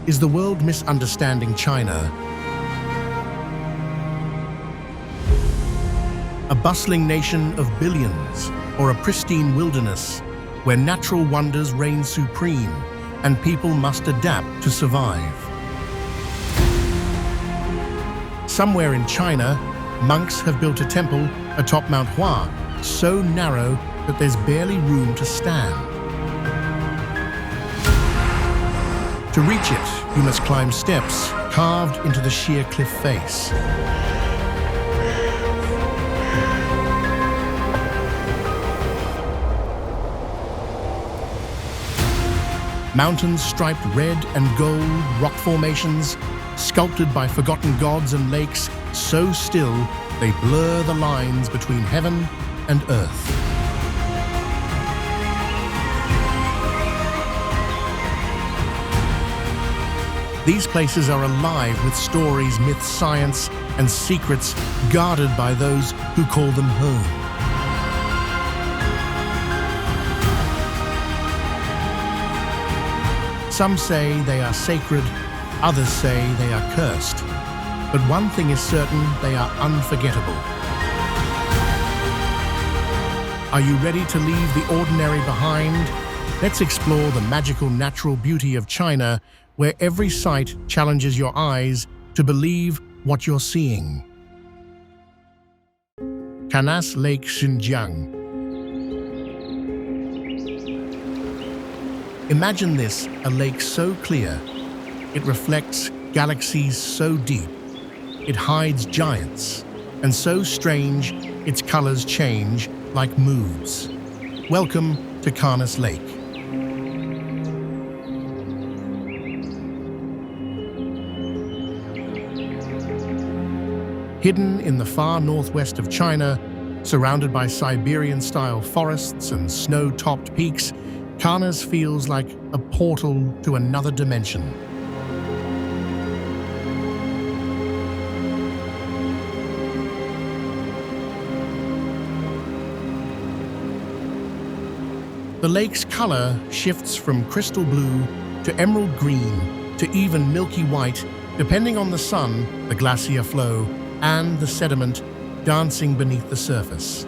Is the world misunderstanding China? A bustling nation of billions, or a pristine wilderness where natural wonders reign supreme and people must adapt to survive? Somewhere in China, monks have built a temple atop Mount Hua, so narrow that there's barely room to stand. To reach it, you must climb steps carved into the sheer cliff face. Mountains striped red and gold, rock formations, sculpted by forgotten gods and lakes, so still they blur the lines between heaven and earth. These places are alive with stories, myths, science, and secrets guarded by those who call them home. Some say they are sacred, others say they are cursed. But one thing is certain, they are unforgettable. Are you ready to leave the ordinary behind? Let's explore the magical natural beauty of China, where every sight challenges your eyes to believe what you're seeing. Canas Lake, Xinjiang. Imagine this, a lake so clear, it reflects galaxies so deep, it hides giants, and so strange, its colors change like moods. Welcome to Canas Lake. Hidden in the far northwest of China, surrounded by Siberian-style forests and snow-topped peaks, Canas feels like a portal to another dimension. The lake's color shifts from crystal blue to emerald green to even milky white, depending on the sun, the glacier flow, and the sediment dancing beneath the surface.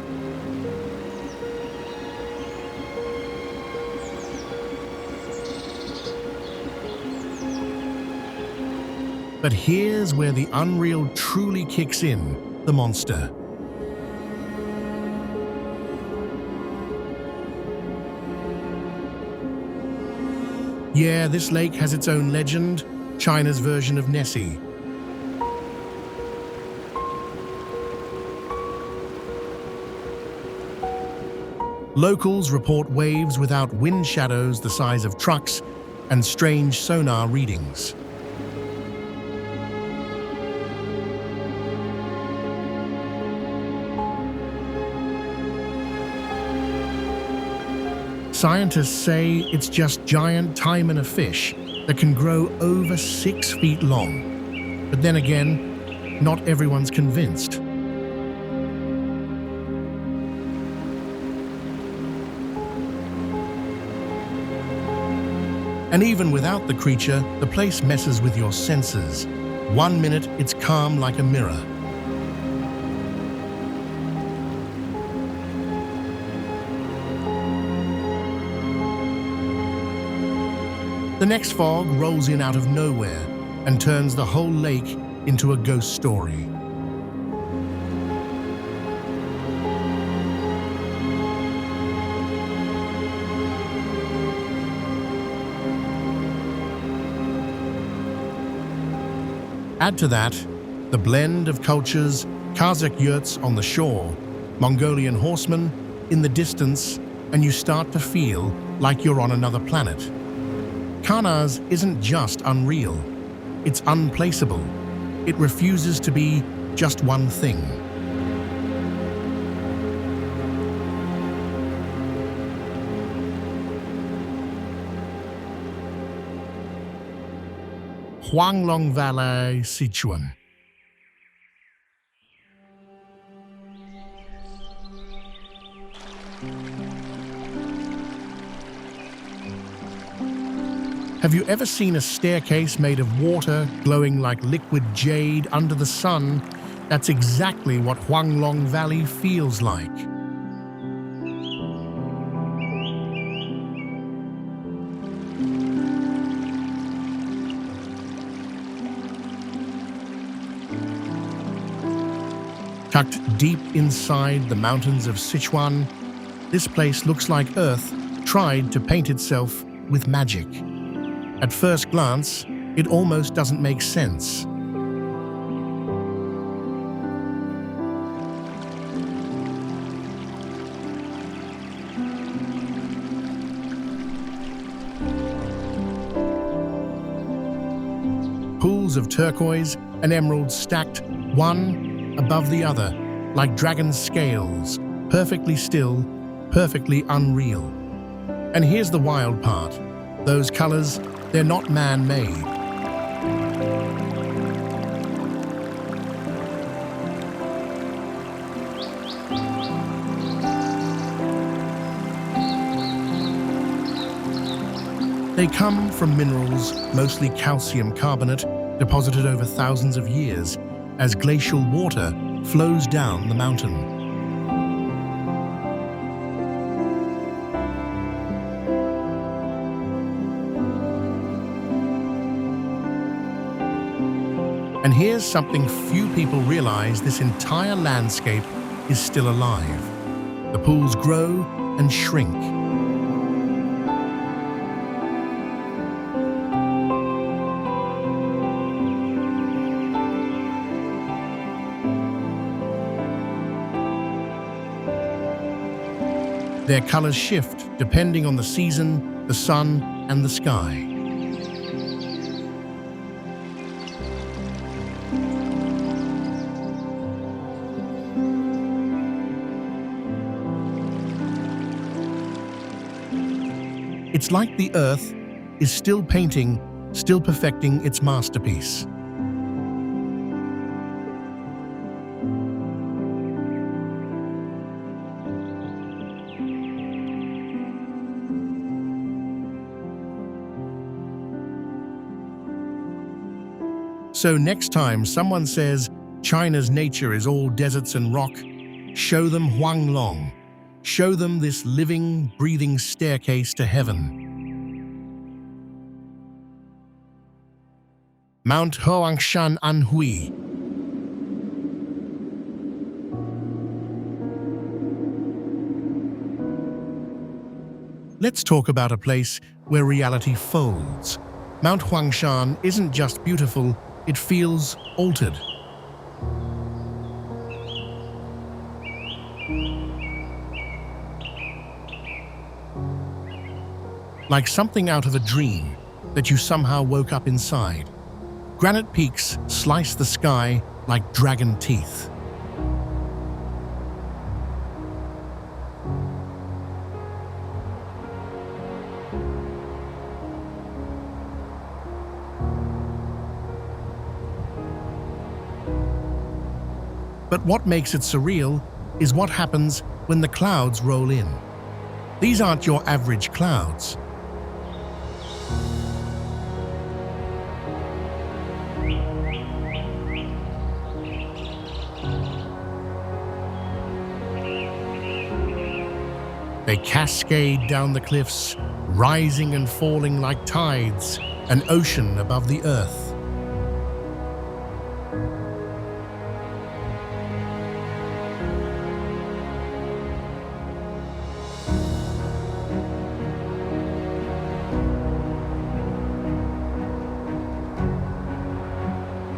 But here's where the unreal truly kicks in, the monster. Yeah, this lake has its own legend, China's version of Nessie. Locals report waves without wind shadows the size of trucks and strange sonar readings. Scientists say it's just giant time in a fish that can grow over 6 feet long. But then again, not everyone's convinced. And even without the creature, the place messes with your senses. 1 minute, it's calm like a mirror. The next fog rolls in out of nowhere and turns the whole lake into a ghost story. Add to that the blend of cultures, Kazakh yurts on the shore, Mongolian horsemen in the distance, and you start to feel like you're on another planet. Canas isn't just unreal, it's unplaceable. It refuses to be just one thing. Huanglong Valley, Sichuan. Have you ever seen a staircase made of water glowing like liquid jade under the sun? That's exactly what Huanglong Valley feels like. Tucked deep inside the mountains of Sichuan, this place looks like Earth tried to paint itself with magic. At first glance, it almost doesn't make sense. Pools of turquoise and emeralds stacked one above the other, like dragon scales, perfectly still, perfectly unreal. And here's the wild part. Those colors, they're not man-made. They come from minerals, mostly calcium carbonate, deposited over thousands of years as glacial water flows down the mountain. And here's something few people realize: this entire landscape is still alive. The pools grow and shrink. Their colors shift depending on the season, the sun, and the sky. It's like the Earth is still painting, still perfecting its masterpiece. So next time someone says China's nature is all deserts and rock, show them Huanglong. Show them this living, breathing staircase to heaven. Mount Hoangshan Anhui. Let's talk about a place where reality folds. Mount Huangshan isn't just beautiful, it feels altered. Like something out of a dream that you somehow woke up inside. Granite peaks slice the sky like dragon teeth. But what makes it surreal is what happens when the clouds roll in. These aren't your average clouds. They cascade down the cliffs, rising and falling like tides, an ocean above the earth.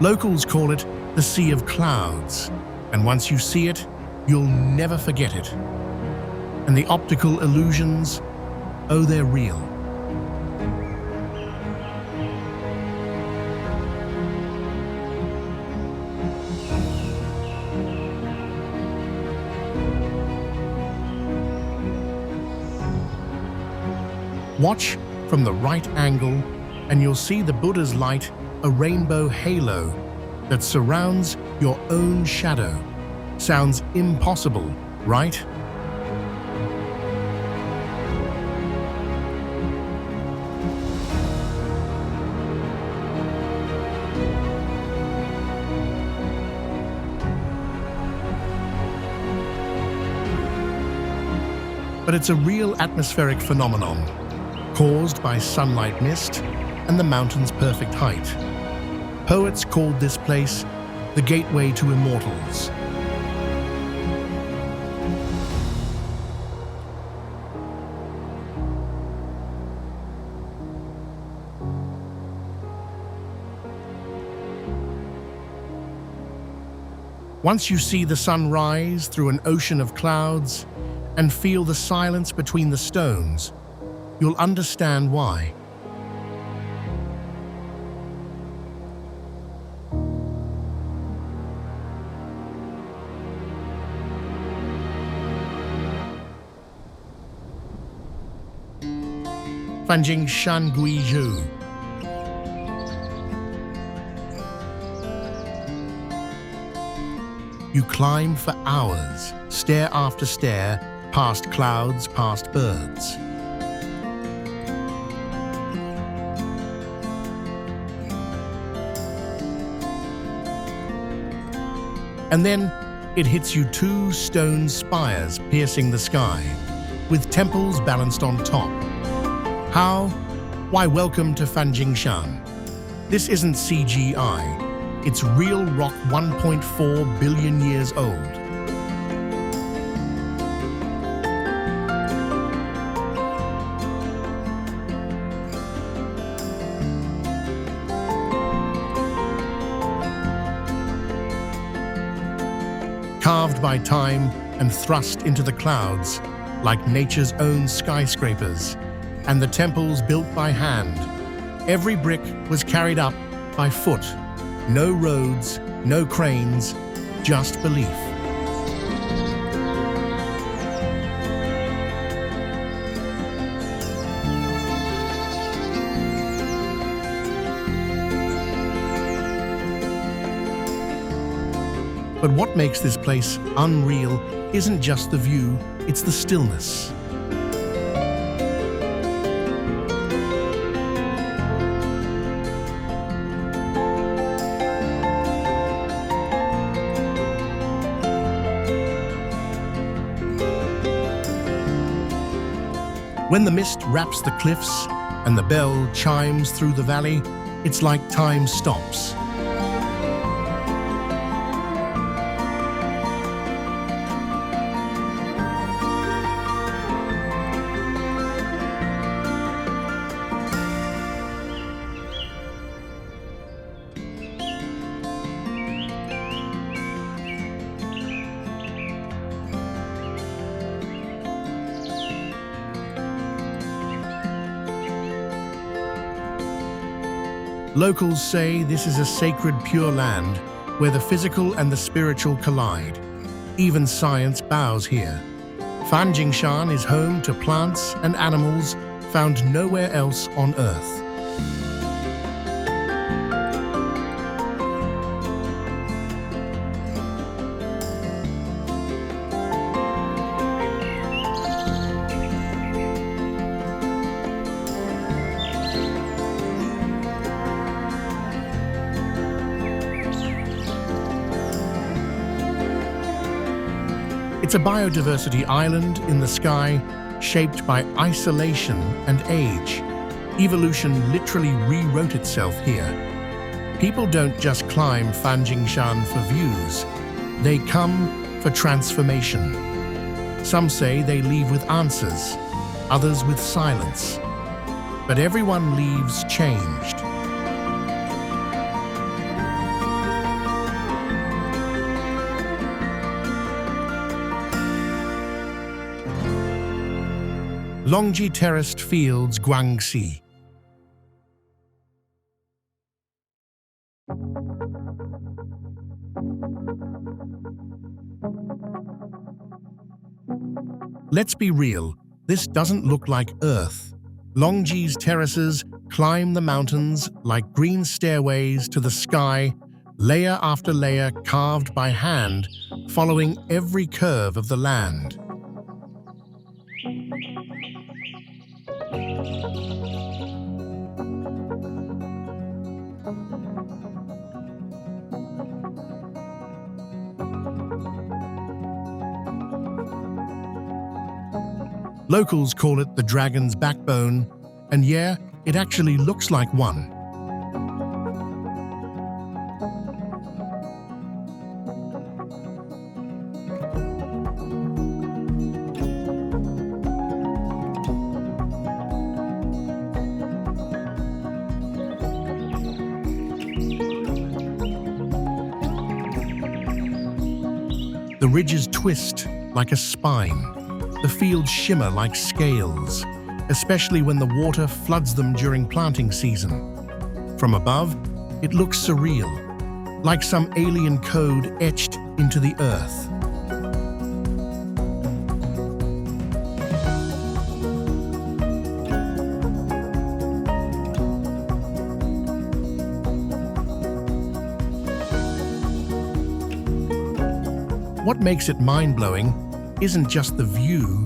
Locals call it the Sea of Clouds, and once you see it, you'll never forget it. And the optical illusions, oh, they're real. Watch from the right angle, and you'll see the Buddha's light, a rainbow halo that surrounds your own shadow. Sounds impossible, right? But it's a real atmospheric phenomenon, caused by sunlight mist and the mountain's perfect height. Poets called this place the gateway to immortals. Once you see the sun rise through an ocean of clouds and feel the silence between the stones, you'll understand why. Fanjing Shan Gui Zhu. You climb for hours, stair after stair, past clouds, past birds. And then it hits you two stone spires piercing the sky, with temples balanced on top. How? Why, welcome to Fanjingshan. This isn't CGI. It's real rock 1.4 billion years old. Carved by time and thrust into the clouds like nature's own skyscrapers, and the temples built by hand. Every brick was carried up by foot. No roads, no cranes, just belief. But what makes this place unreal isn't just the view, it's the stillness. When the mist wraps the cliffs and the bell chimes through the valley, it's like time stops. Locals say this is a sacred pure land where the physical and the spiritual collide. Even science bows here. Fanjingshan is home to plants and animals found nowhere else on Earth. It's a biodiversity island in the sky, shaped by isolation and age. Evolution literally rewrote itself here. People don't just climb Fanjingshan for views. They come for transformation. Some say they leave with answers, others with silence. But everyone leaves changed. Longji Terraced Fields, Guangxi. Let's be real, this doesn't look like Earth. Longji's terraces climb the mountains like green stairways to the sky, layer after layer carved by hand, following every curve of the land. Locals call it the dragon's backbone, and yeah, it actually looks like one. The ridges twist like a spine. The fields shimmer like scales, especially when the water floods them during planting season. From above, it looks surreal, like some alien code etched into the earth. What makes it mind-blowing isn't just the view,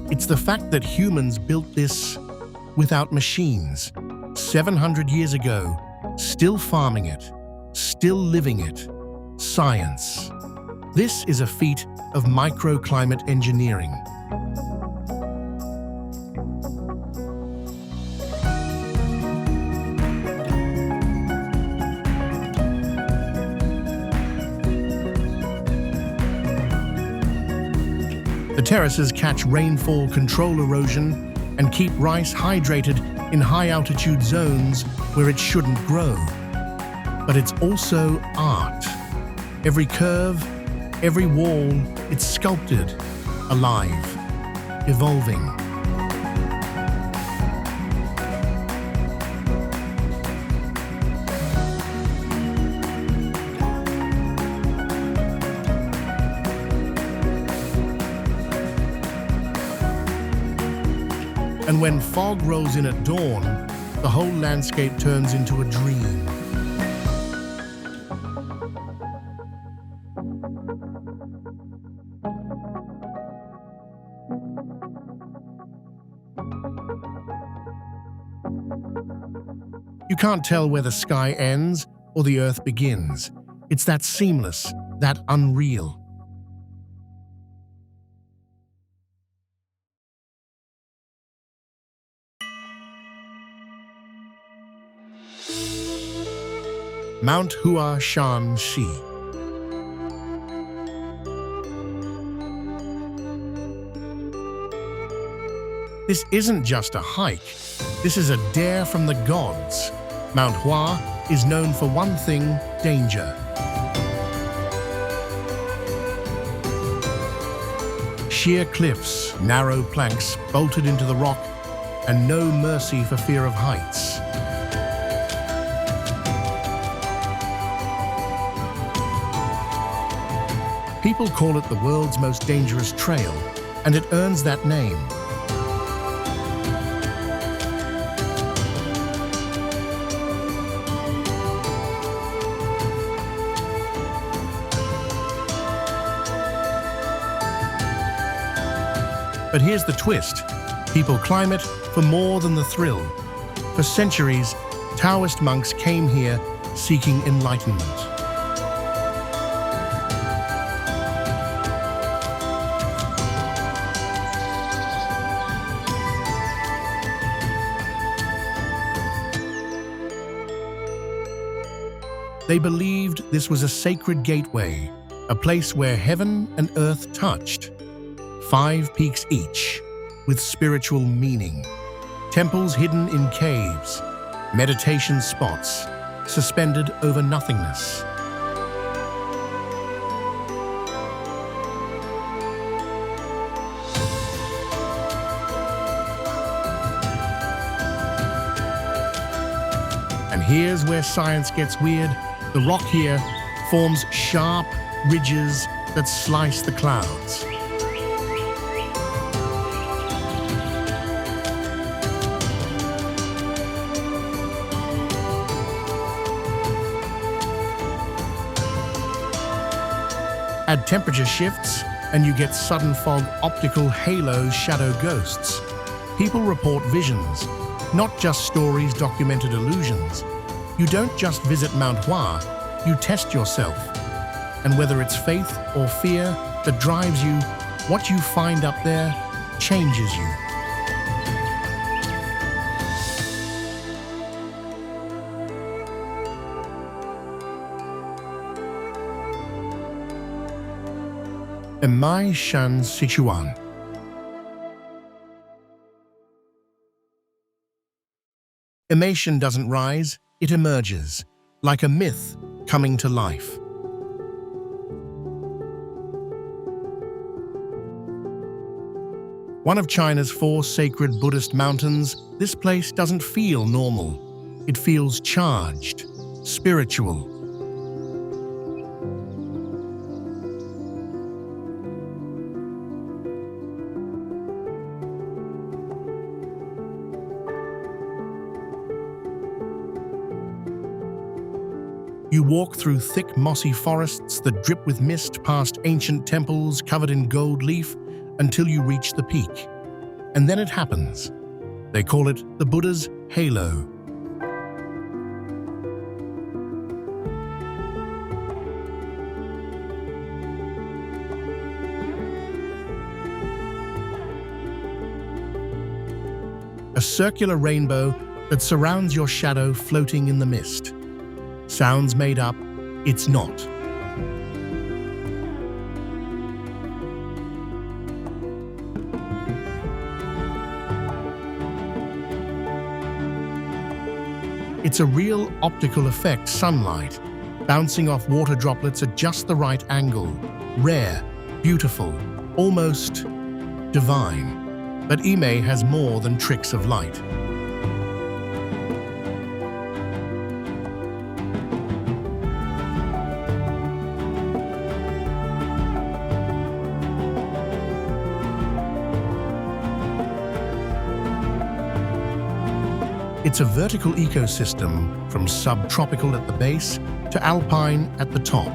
it's the fact that humans built this without machines, 700 years ago, still farming it, still living it. Science. This is a feat of microclimate engineering. The terraces catch rainfall, control erosion, and keep rice hydrated in high-altitude zones where it shouldn't grow. But it's also art. Every curve, every wall, it's sculpted, alive, evolving. And when fog rolls in at dawn, the whole landscape turns into a dream. You can't tell where the sky ends or the earth begins. It's that seamless, that unreal. Mount Hua Shan Shi. This isn't just a hike. This is a dare from the gods. Mount Hua is known for one thing: danger. Sheer cliffs, narrow planks bolted into the rock, and no mercy for fear of heights. People call it the world's most dangerous trail, and it earns that name. But here's the twist. People climb it for more than the thrill. For centuries, Taoist monks came here seeking enlightenment. They believed this was a sacred gateway, a place where heaven and earth touched. 5 peaks each, with spiritual meaning. Temples hidden in caves, meditation spots, suspended over nothingness. And here's where science gets weird. The rock here forms sharp ridges that slice the clouds. Add temperature shifts, and you get sudden fog, optical halos, shadow ghosts. People report visions, not just stories, documented illusions. You don't just visit Mount Hua, you test yourself. And whether it's faith or fear that drives you, what you find up there changes you. Emai Shan Sichuan. Emation doesn't rise, it emerges, like a myth coming to life. One of China's 4 sacred Buddhist mountains, this place doesn't feel normal. It feels charged, spiritual. You walk through thick, mossy forests that drip with mist past ancient temples covered in gold leaf until you reach the peak. And then it happens. They call it the Buddha's halo. A circular rainbow that surrounds your shadow floating in the mist. Sounds made up, it's not. It's a real optical effect, sunlight, bouncing off water droplets at just the right angle. Rare, beautiful, almost divine. But Imei has more than tricks of light. It's a vertical ecosystem from subtropical at the base to alpine at the top.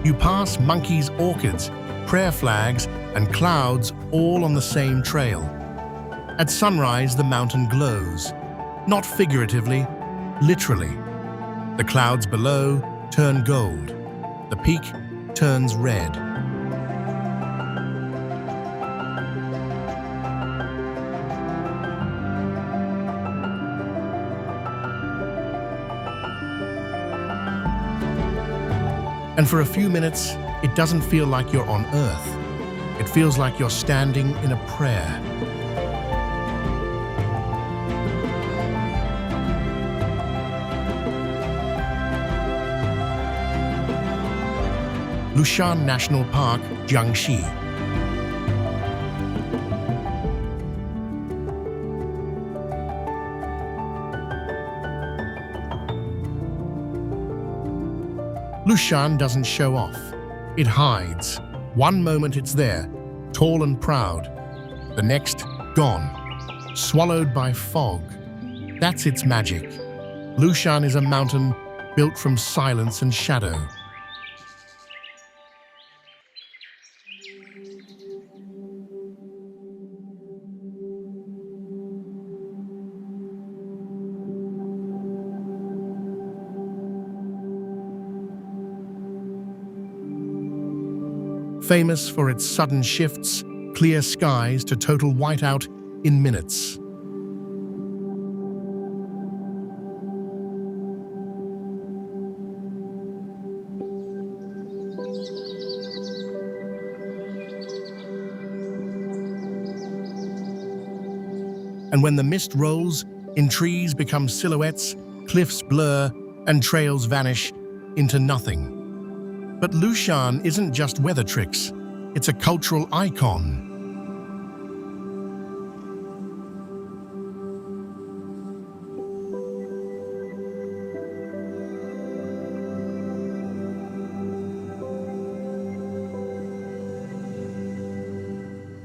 You pass monkeys, orchids, prayer flags, and clouds all on the same trail. At sunrise, the mountain glows. Not figuratively, literally. The clouds below turn gold. The peak turns red. And for a few minutes, it doesn't feel like you're on Earth. It feels like you're standing in a prayer. Lushan National Park, Jiangxi. Lushan doesn't show off. It hides. One moment it's there, tall and proud. The next, gone, swallowed by fog. That's its magic. Lushan is a mountain built from silence and shadow. Famous for its sudden shifts, clear skies to total whiteout in minutes. And when the mist rolls, in trees become silhouettes, cliffs blur, and trails vanish into nothing. But Lushan isn't just weather tricks, it's a cultural icon.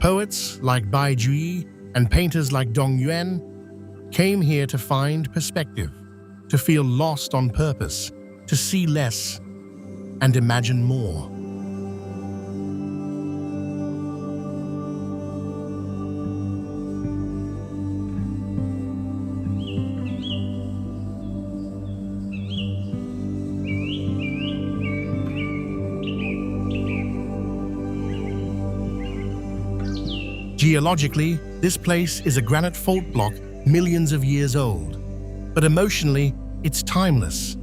Poets like Bai Jui and painters like Dong Yuan came here to find perspective, to feel lost on purpose, to see less and imagine more. Geologically, this place is a granite fault block millions of years old, but emotionally, it's timeless.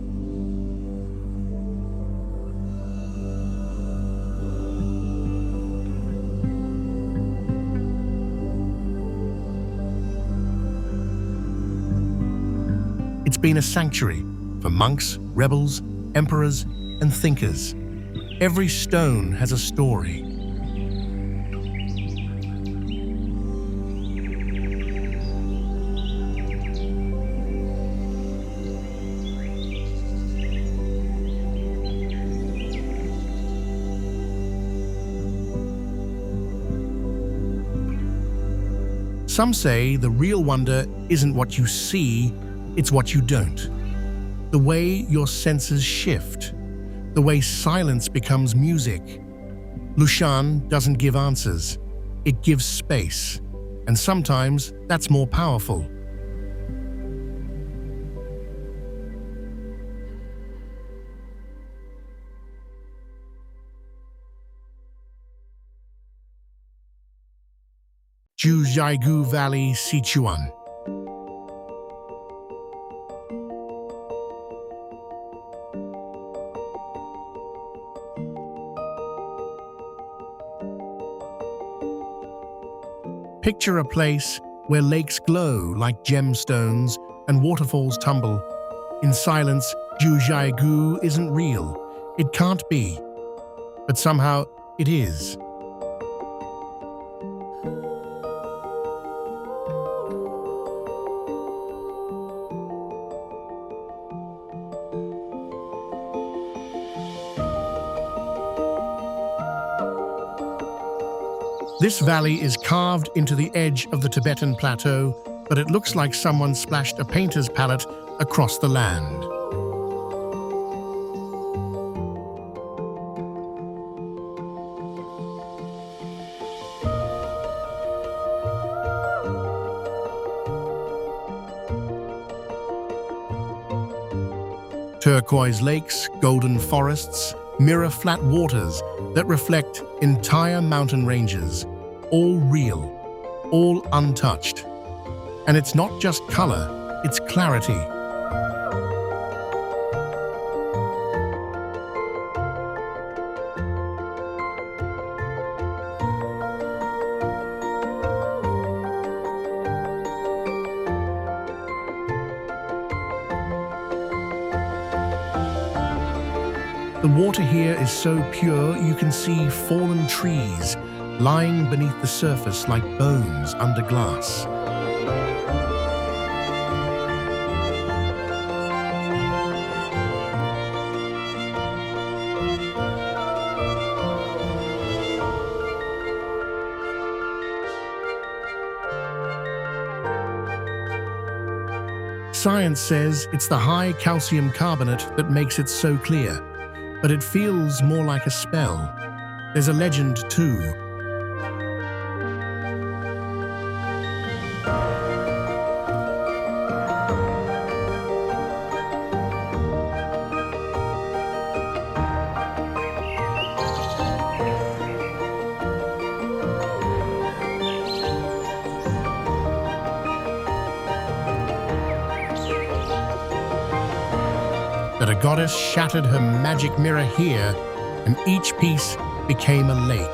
It's been a sanctuary for monks, rebels, emperors, and thinkers. Every stone has a story. Some say the real wonder isn't what you see, it's what you don't. The way your senses shift, the way silence becomes music. Lushan doesn't give answers, it gives space, and sometimes that's more powerful. Jiuzhaigou Valley, Sichuan. Picture a place where lakes glow like gemstones and waterfalls tumble. In silence, Jiuzhaigou isn't real. It can't be. But somehow it is. This valley is carved into the edge of the Tibetan plateau, but it looks like someone splashed a painter's palette across the land. Turquoise lakes, golden forests, mirror flat waters that reflect entire mountain ranges, all real, all untouched. And it's not just color, it's clarity. The water here is so pure you can see fallen trees lying beneath the surface like bones under glass. Science says it's the high calcium carbonate that makes it so clear. But it feels more like a spell. There's a legend, too. That a goddess shattered her magic mirror here, and each piece became a lake.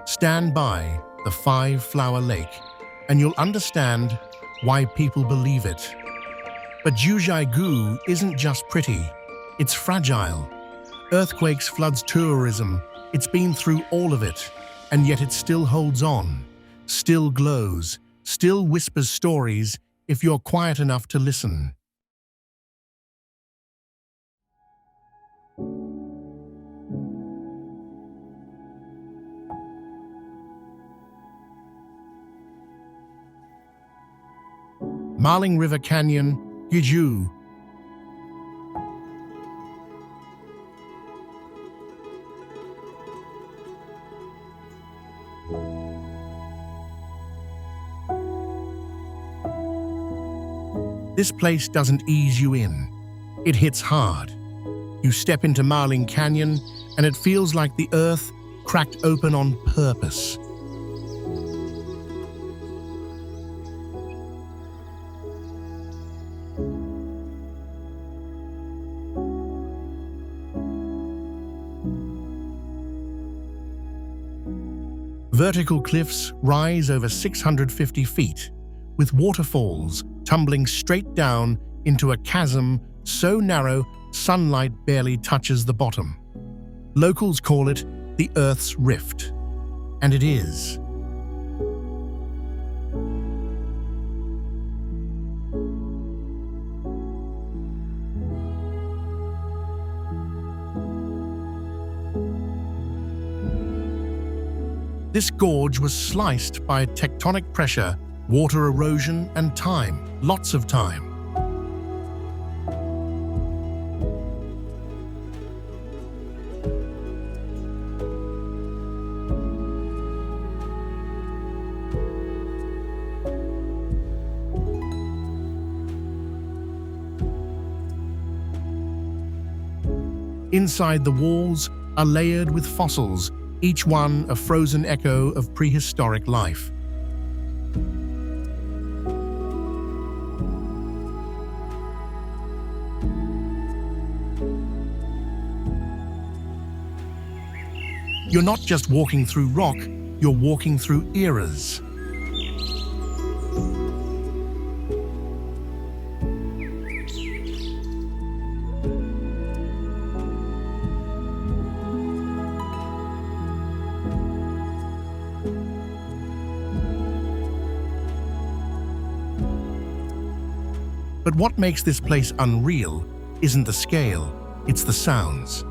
Stand by the five-flower lake, and you'll understand why people believe it. But Jiuzhaigou isn't just pretty, it's fragile. Earthquakes, floods, tourism, it's been through all of it, and yet it still holds on, still glows, still whispers stories if you're quiet enough to listen. Marling River Canyon, Guizhou. This place doesn't ease you in. It hits hard. You step into Marling Canyon, and it feels like the earth cracked open on purpose. Vertical cliffs rise over 650 feet, with waterfalls tumbling straight down into a chasm so narrow sunlight barely touches the bottom. Locals call it the Earth's Rift, and it is. This gorge was sliced by tectonic pressure, water erosion, and time, lots of time. Inside the walls are layered with fossils, each one a frozen echo of prehistoric life. You're not just walking through rock, you're walking through eras. But what makes this place unreal isn't the scale, it's the sounds.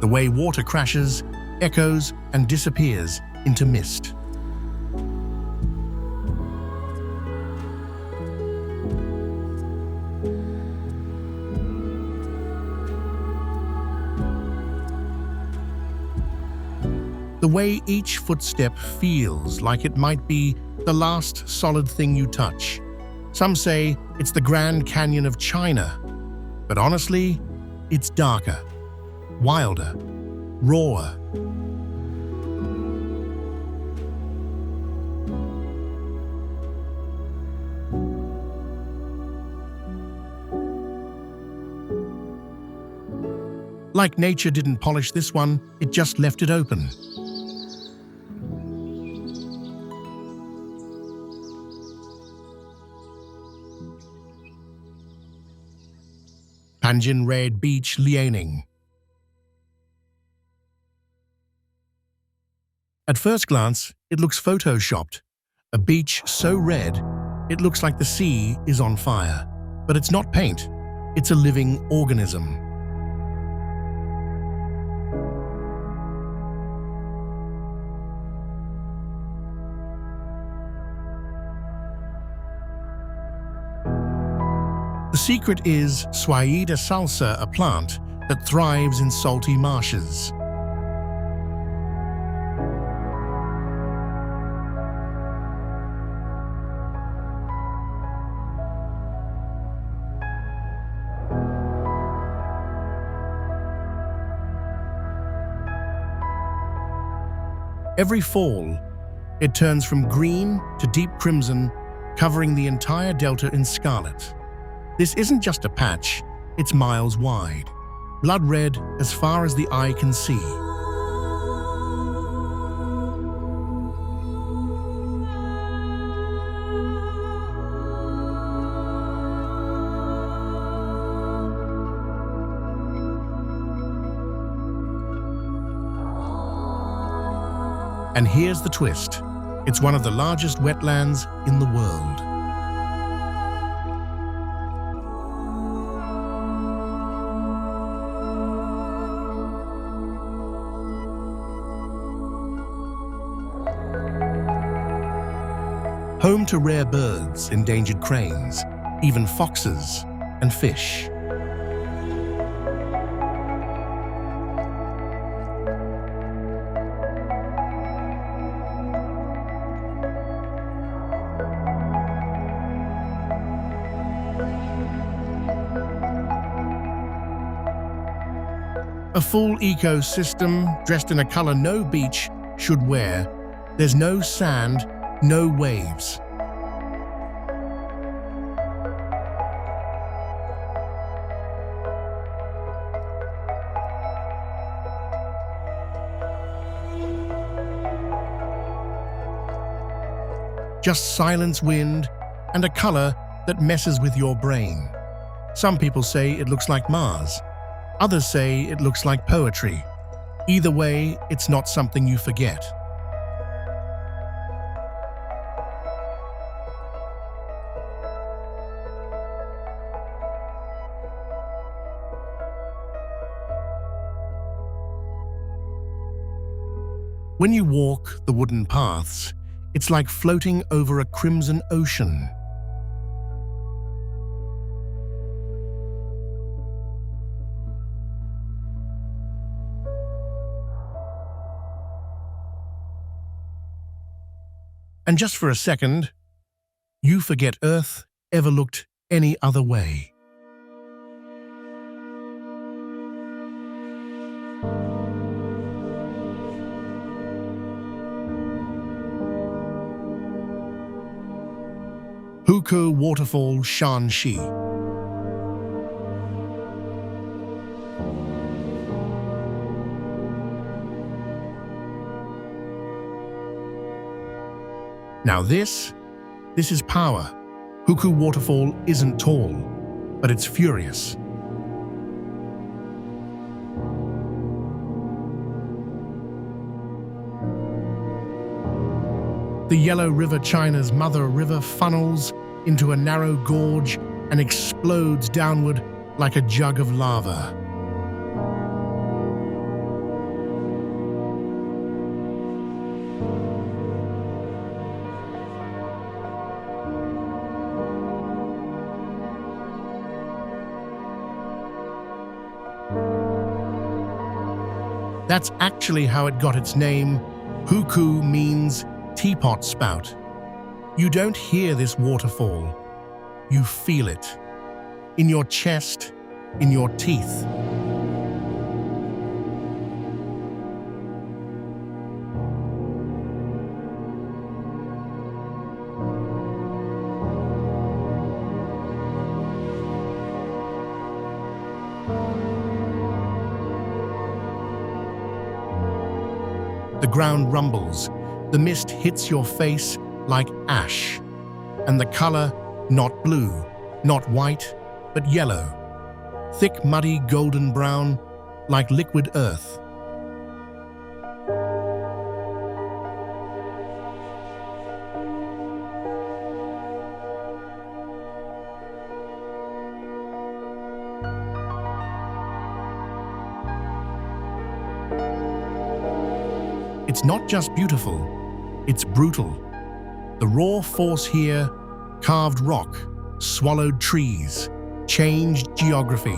The way water crashes, echoes, and disappears into mist. The way each footstep feels like it might be the last solid thing you touch. Some say it's the Grand Canyon of China, but honestly, it's darker, wilder, rawer. Like nature didn't polish this one, it just left it open. Panjin Red Beach, Liaoning. At first glance, it looks photoshopped. A beach so red, it looks like the sea is on fire. But it's not paint, it's a living organism. The secret is Suaida salsa, a plant that thrives in salty marshes. Every fall, it turns from green to deep crimson, covering the entire delta in scarlet. This isn't just a patch, it's miles wide, blood red as far as the eye can see. And here's the twist. It's one of the largest wetlands in the world. Home to rare birds, endangered cranes, even foxes and fish. A full ecosystem dressed in a color no beach should wear. There's no sand, no waves. Just silence, wind, and a color that messes with your brain. Some people say it looks like Mars. Others say it looks like poetry. Either way, it's not something you forget. When you walk the wooden paths, it's like floating over a crimson ocean. And just for a second, you forget Earth ever looked any other way. Hukou Waterfall, Shanxi. Now this is power. Hukou Waterfall isn't tall, but it's furious. The Yellow River, China's mother river, funnels into a narrow gorge and explodes downward like a jug of lava. That's actually how it got its name. Hukou means teapot spout. You don't hear this waterfall. You feel it. In your chest, in your teeth. The ground rumbles. The mist hits your face like ash, and the color, not blue, not white, but yellow, thick, muddy, golden brown, like liquid earth. It's not just beautiful, it's brutal. The raw force here, carved rock, swallowed trees, changed geography.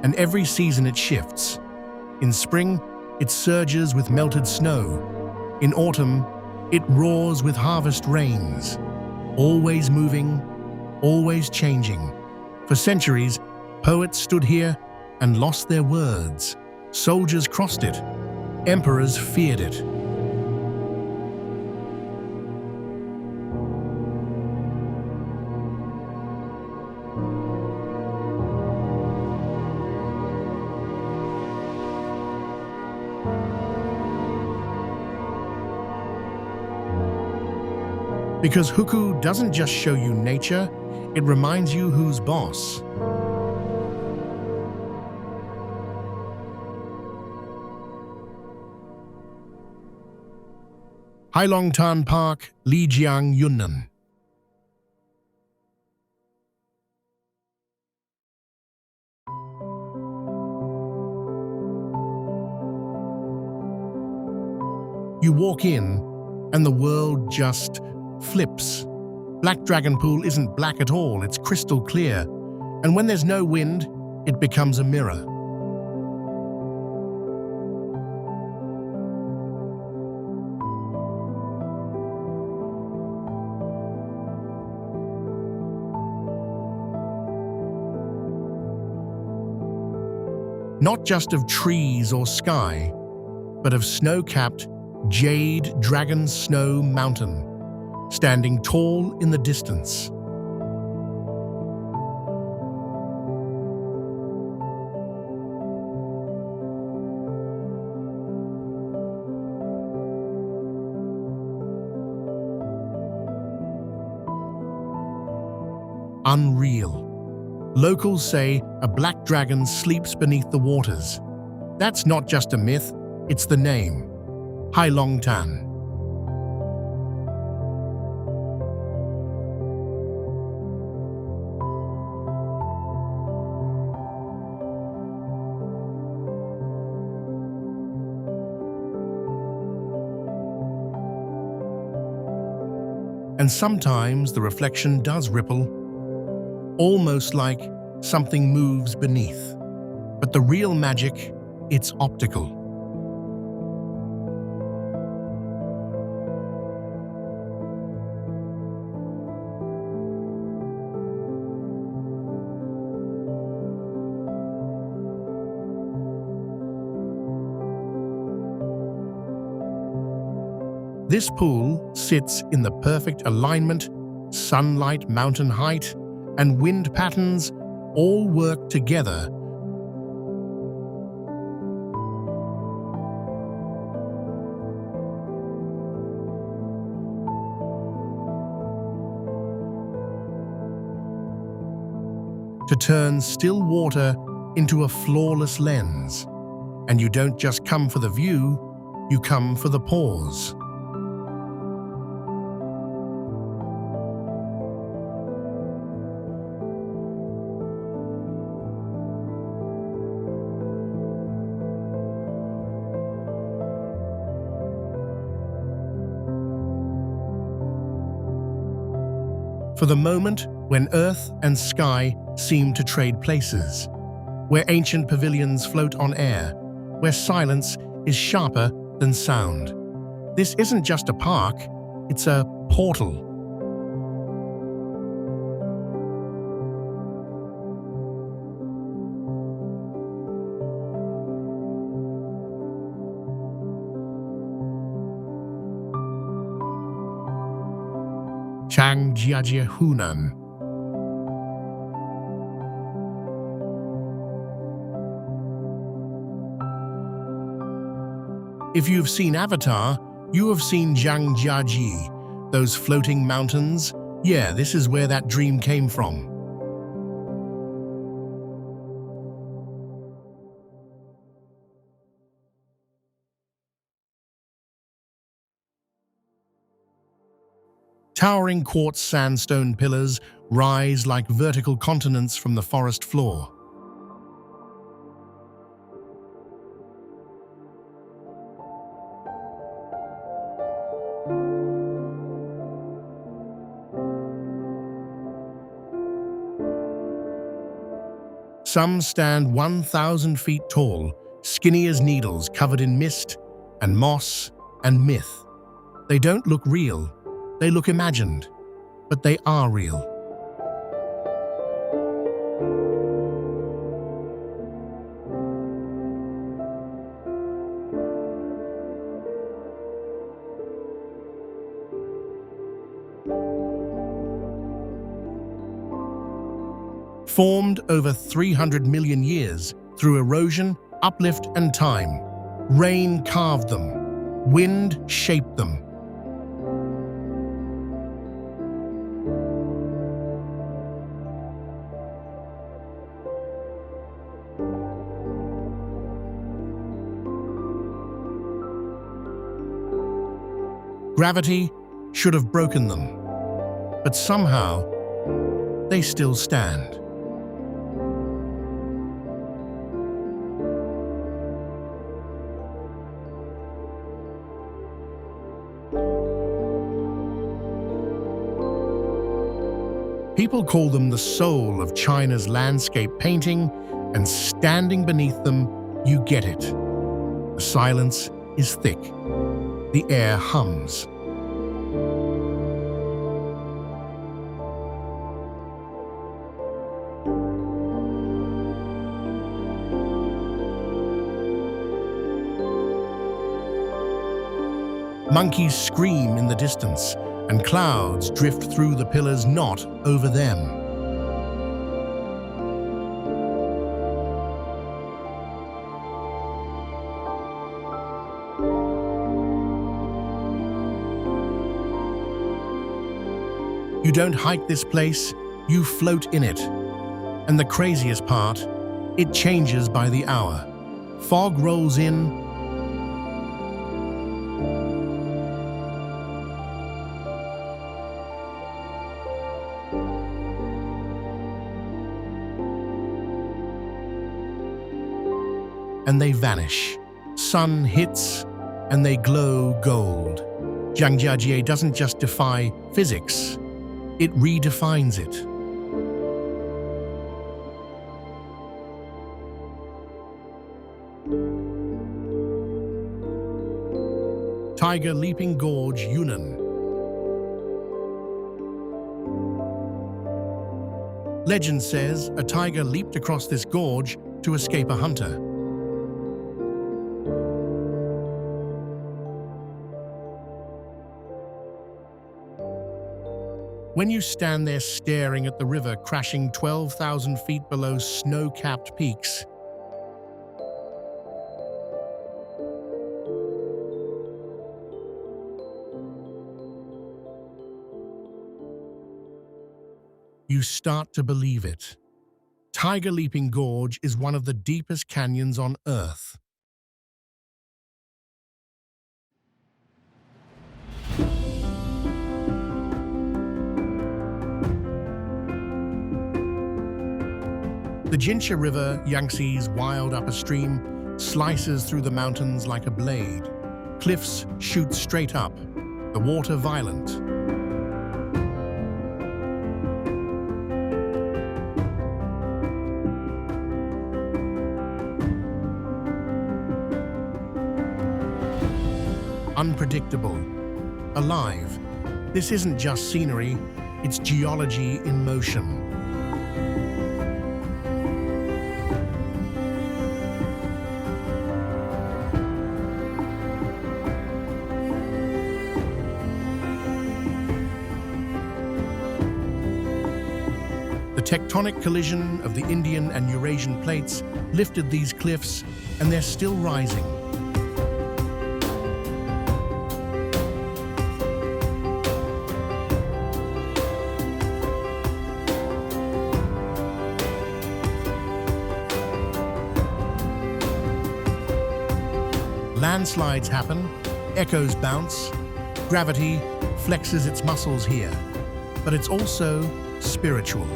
And every season it shifts. In spring, it surges with melted snow. In autumn, it roars with harvest rains. Always moving, always changing. For centuries, poets stood here and lost their words. Soldiers crossed it. Emperors feared it. Because Hukou doesn't just show you nature, it reminds you who's boss. Heilongtan Park, Lijiang, Yunnan. You walk in, and the world just flips. Black Dragon Pool isn't black at all, it's crystal clear. And when there's no wind, it becomes a mirror. Not just of trees or sky, but of snow-capped, jade dragon snow mountain, standing tall in the distance. Unreal. Locals say a black dragon sleeps beneath the waters. That's not just a myth, it's the name. Heilongtan. And sometimes the reflection does ripple, almost like something moves beneath. But the real magic, it's optical. This pool sits in the perfect alignment, sunlight, mountain height, and wind patterns all work together to turn still water into a flawless lens. And you don't just come for the view, you come for the pause. For the moment when earth and sky seem to trade places, where ancient pavilions float on air, where silence is sharper than sound. This isn't just a park, it's a portal. Changjiajie Hunan. If you've seen Avatar, you have seen Zhangjiajie, those floating mountains. Yeah, this is where that dream came from. Towering quartz sandstone pillars rise like vertical continents from the forest floor. Some stand 1,000 feet tall, skinny as needles covered in mist and moss and myth. They don't look real, they look imagined, but they are real. Formed over 300 million years through erosion, uplift, and time. Rain carved them, wind shaped them. Gravity should have broken them, but somehow they still stand. People call them the soul of China's landscape painting, and standing beneath them, you get it. The silence is thick. The air hums. Monkeys scream in the distance, and clouds drift through the pillars, not over them. You don't hike this place, you float in it. And the craziest part, it changes by the hour. Fog rolls in, and they vanish. Sun hits, and they glow gold. Zhangjiajie doesn't just defy physics, it redefines it. Tiger Leaping Gorge, Yunnan. Legend says a tiger leaped across this gorge to escape a hunter. When you stand there staring at the river crashing 12,000 feet below snow-capped peaks, you start to believe it. Tiger Leaping Gorge is one of the deepest canyons on Earth. The Jinsha River, Yangtze's wild upper stream, slices through the mountains like a blade. Cliffs shoot straight up, the water violent. Unpredictable, alive. This isn't just scenery, it's geology in motion. The tectonic collision of the Indian and Eurasian plates lifted these cliffs, and they're still rising. Landslides happen, echoes bounce, gravity flexes its muscles here, but it's also spiritual.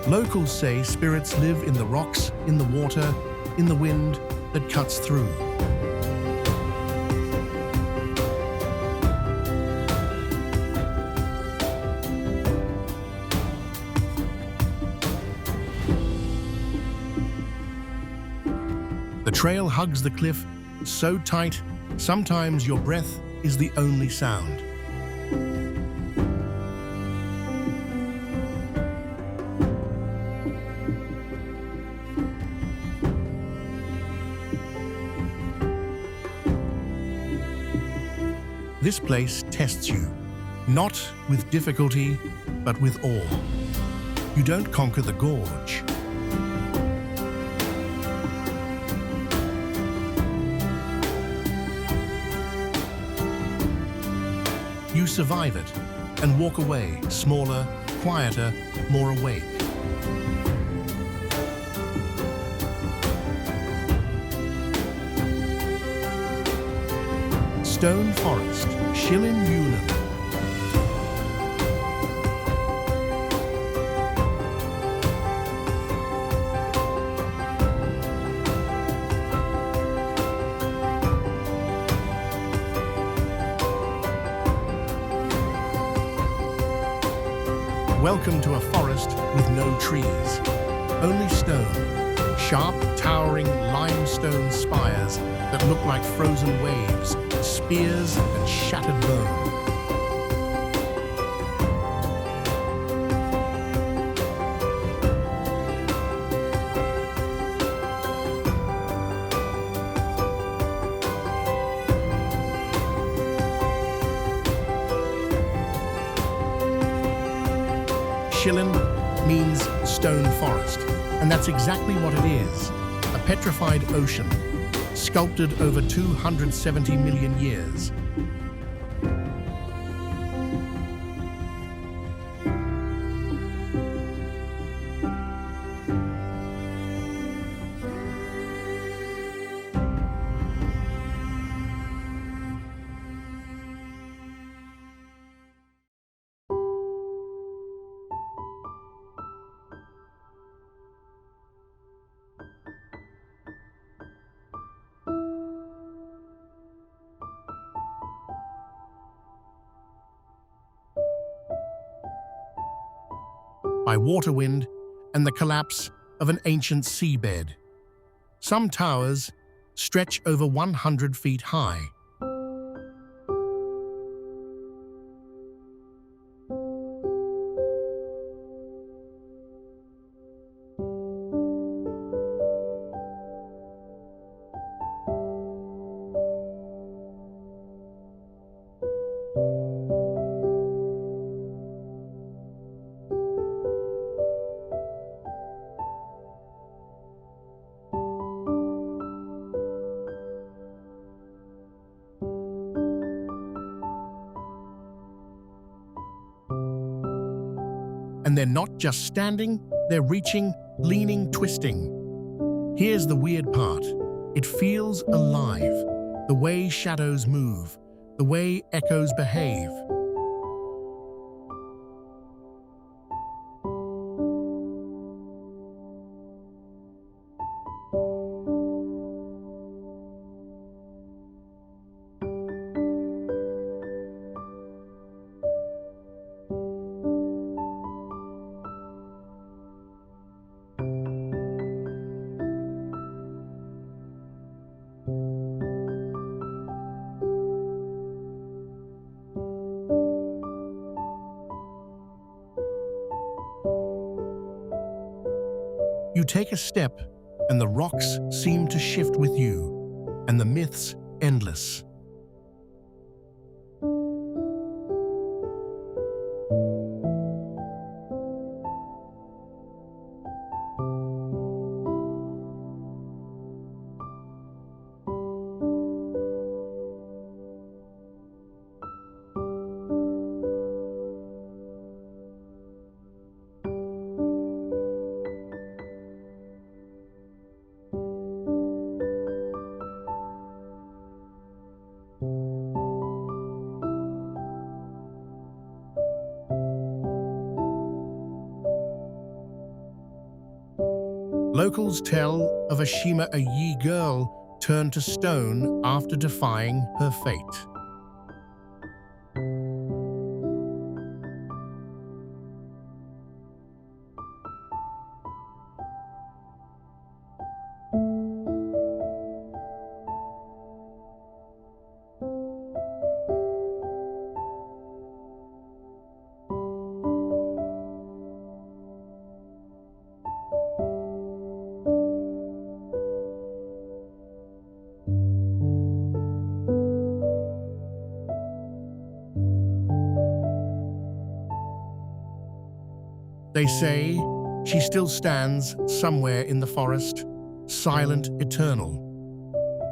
Locals say spirits live in the rocks, in the water, in the wind that cuts through. The trail hugs the cliff so tight, sometimes your breath is the only sound. This place tests you, not with difficulty, but with awe. You don't conquer the gorge. You survive it and walk away, smaller, quieter, more awake. Stone Forest, Shilin Yunnan. Welcome to a forest with no trees, only stone, sharp, towering limestone spires that look like frozen waves, spears and shattered bone. Shilin means stone forest, and that's exactly what it is, a petrified ocean, sculpted over 270 million years. By water wind and the collapse of an ancient seabed. Some towers stretch over 100 feet high. And they're not just standing, they're reaching, leaning, twisting. Here's the weird part. It feels alive. The way shadows move, the way echoes behave. You take a step, and the rocks seem to shift with you, and the myths endless. Locals tell of a Shima-Ayi girl turned to stone after defying her fate. They say she still stands somewhere in the forest, silent, eternal.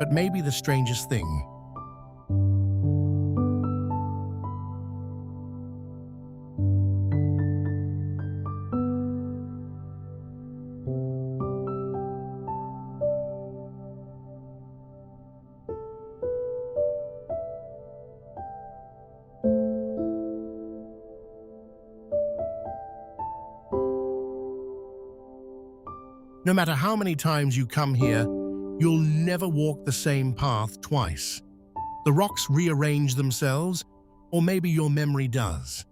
But maybe the strangest thing. No matter how many times you come here, you'll never walk the same path twice. The rocks rearrange themselves, or maybe your memory does.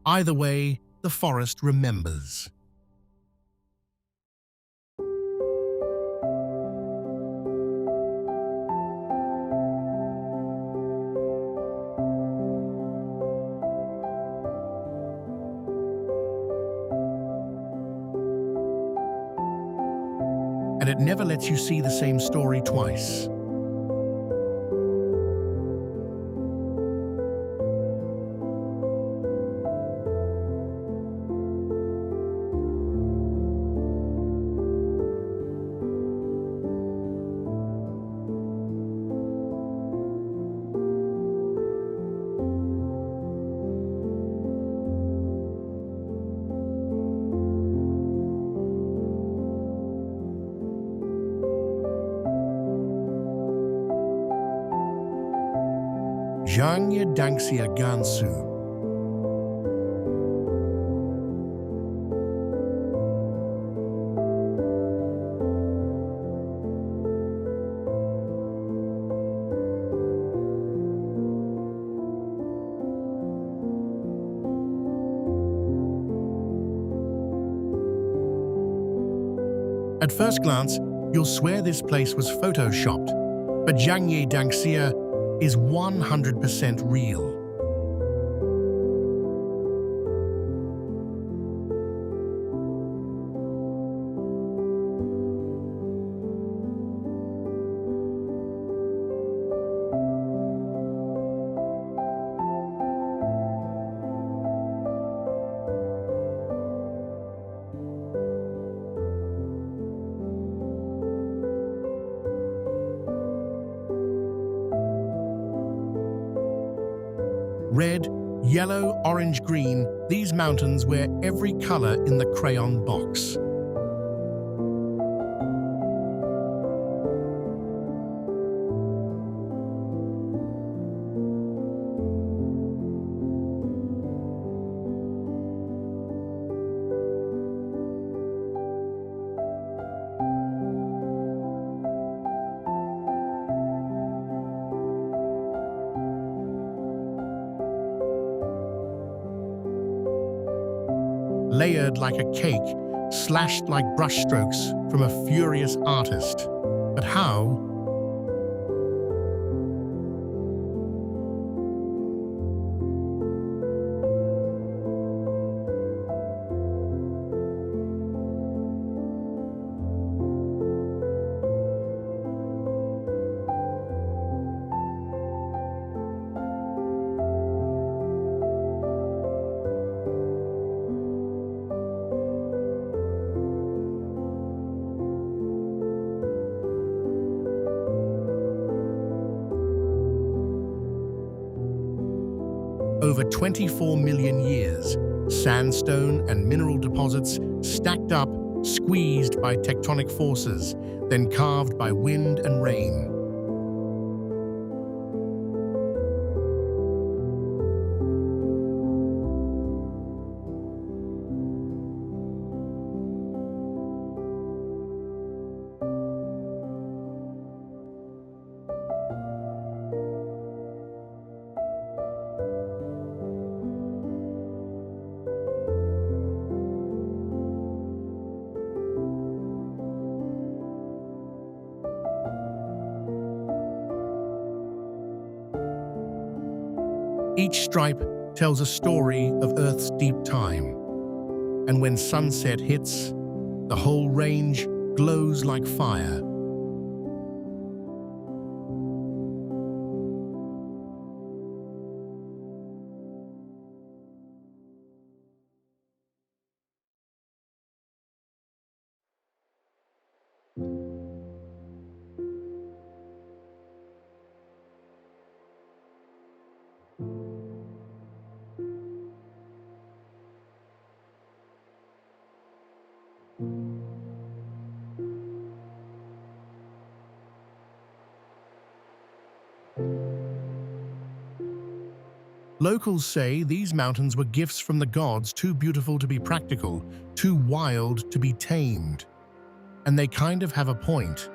Either way, the forest remembers. And it never lets you see the same story twice. Zhangye Dangxia Gansu. At first glance, you'll swear this place was photoshopped, but Zhangye Dangxia is 100% real. Red, yellow, orange, green, these mountains wear every color in the crayon box. Layered like a cake, slashed like brushstrokes from a furious artist. But how? Over 24 million years, sandstone and mineral deposits stacked up, squeezed by tectonic forces, then carved by wind and rain. Each stripe tells a story of Earth's deep time. And when sunset hits, the whole range glows like fire. Locals say these mountains were gifts from the gods, too beautiful to be practical, too wild to be tamed. And they kind of have a point.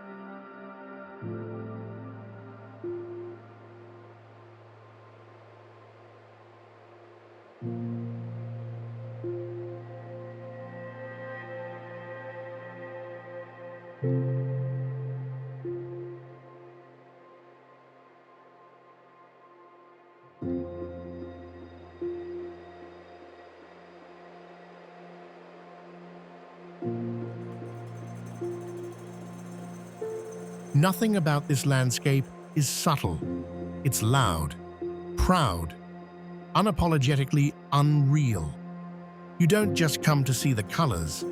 Nothing about this landscape is subtle. It's loud, proud, unapologetically unreal. You don't just come to see the colors.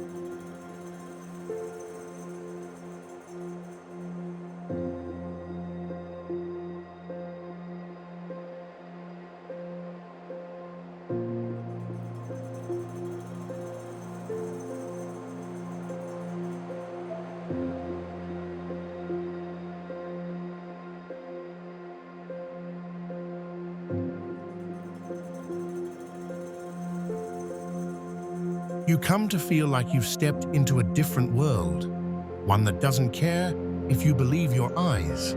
You come to feel like you've stepped into a different world, one that doesn't care if you believe your eyes.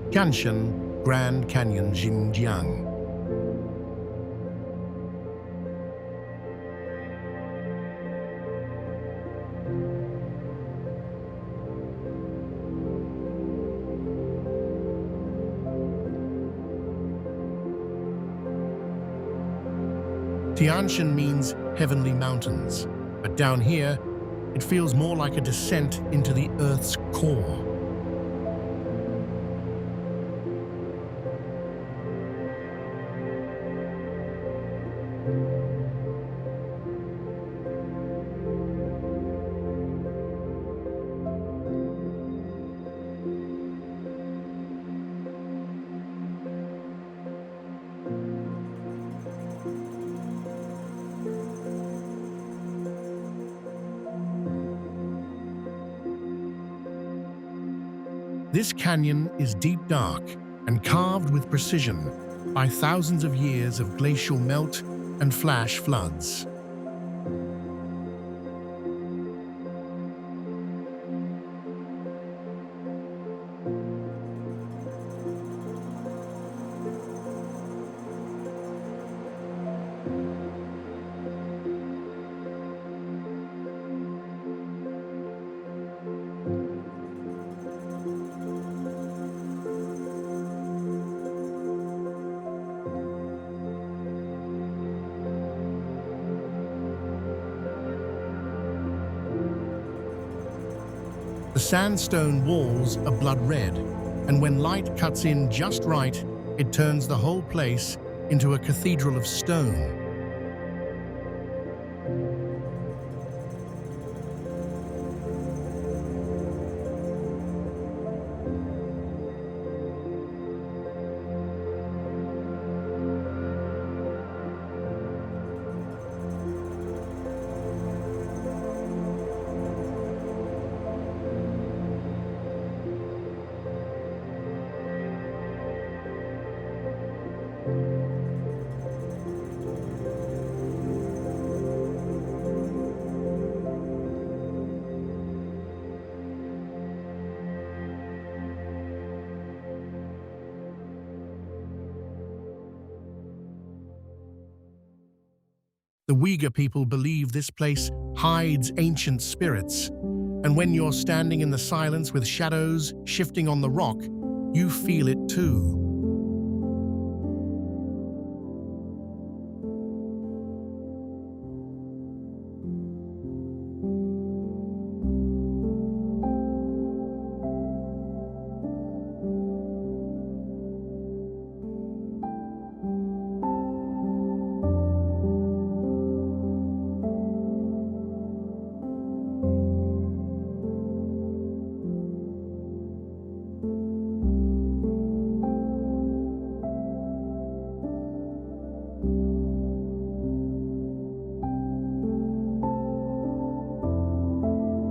Tianshan, Grand Canyon, Xinjiang. Tianshan means heavenly mountains, but down here, it feels more like a descent into the Earth's core. This canyon is deep dark and carved with precision by thousands of years of glacial melt and flash floods. The sandstone walls are blood red, and when light cuts in just right, it turns the whole place into a cathedral of stone. The Uyghur people believe this place hides ancient spirits, and when you're standing in the silence with shadows shifting on the rock, you feel it too.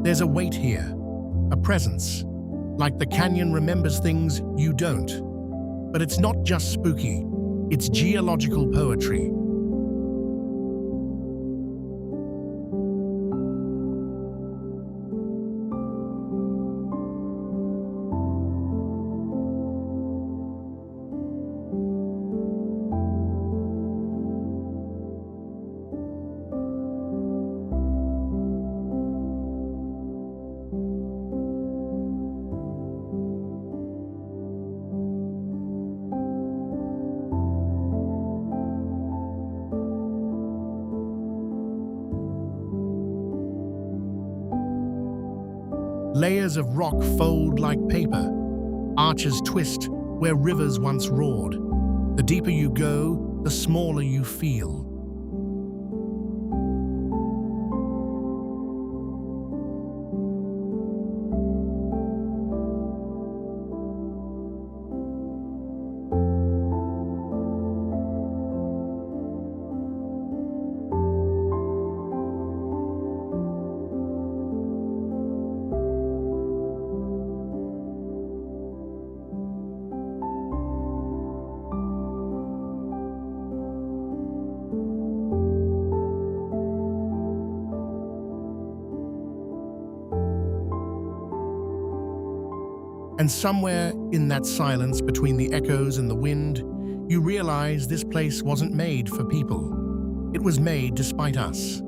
There's a weight here, a presence, like the canyon remembers things you don't. But it's not just spooky, it's geological poetry. Layers of rock fold like paper. Arches twist where rivers once roared. The deeper you go, the smaller you feel. And somewhere in that silence between the echoes and the wind, you realize this place wasn't made for people. It was made despite us.